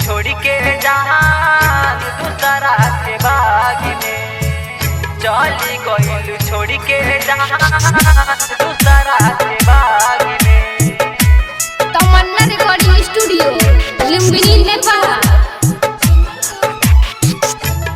छोड़ के जहान दूसरा के बाग में, चली गइल छोड़ के जहान दूसरा के बाग में। तमन्ना रिकॉर्डिंग स्टूडियो लुम्बिनी नेपाल।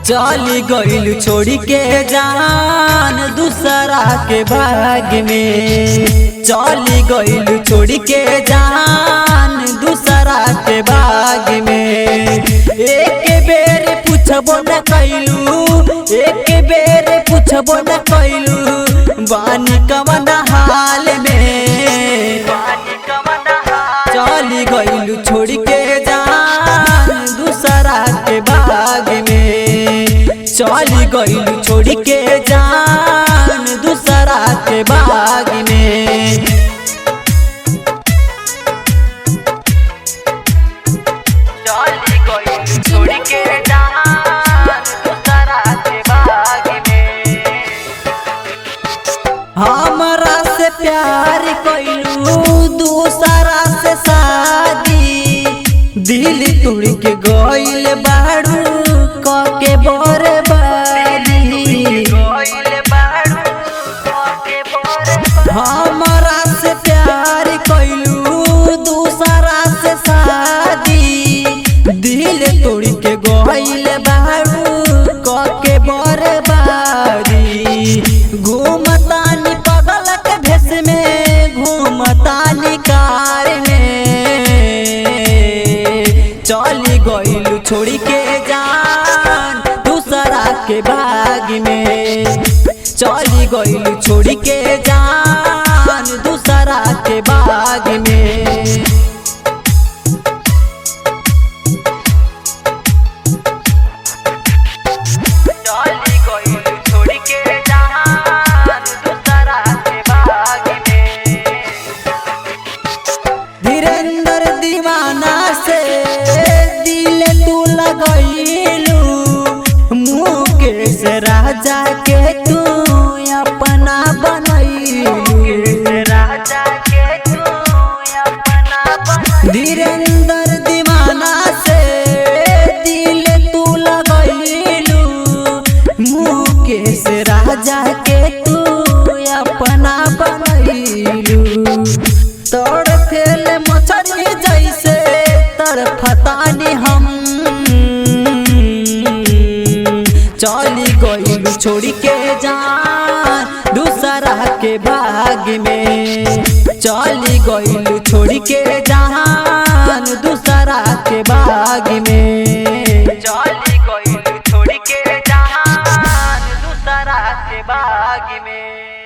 चली गइल छोड़ के जान दूसरा के बाग में, चली गइल छोड़ के जान दूसरा के बाग में। एक बेर पूछबो न कैलू, एक बेर पूछबो न कैलू बानी कवन हाल में, चली गइल छोड़ के जान दूसरा के बाग में, चली गइल छोड़ के जान दूसरा के बाग में। चली गइल छोड़ के जहान दूसरा के बाग में। हमरा से प्यार कैलू दूसरा से शादी, दिल तोड़ के गइल बाड़ू कके बर्बादी। हमरा से प्यार कैलू दूसरा से शादी, दिल तोड़ के गइल बाड़ू कके बर्बादी। घूमतानी पगल के भेष में, घूमतानी कार में, चली गइल छोड़ के जान दूसरा के बाग में, चली गइल छोड़ के जान दूसरा के बाग में। चली गइल छोड़ के जहान दूसरा के बाग में। धीरेन्द्र दीवाना से दिल तू लगैलू, मुकेश राजा के तू अपना बनैलू, राजा के तू अपना बना। धीरेन्द्र दीवाना से दिल तू लगैलू, मुकेश राजा के तू अपना बनैलू। तड़फेल मछली जैसे तड़फतानी हम, चली गइल छोड़ के जान दूसरा के बाग में, चली गइल छोड़ के जान दूसरा के बाग में, चली गइल छोड़ के जहान दूसरा के बाग में।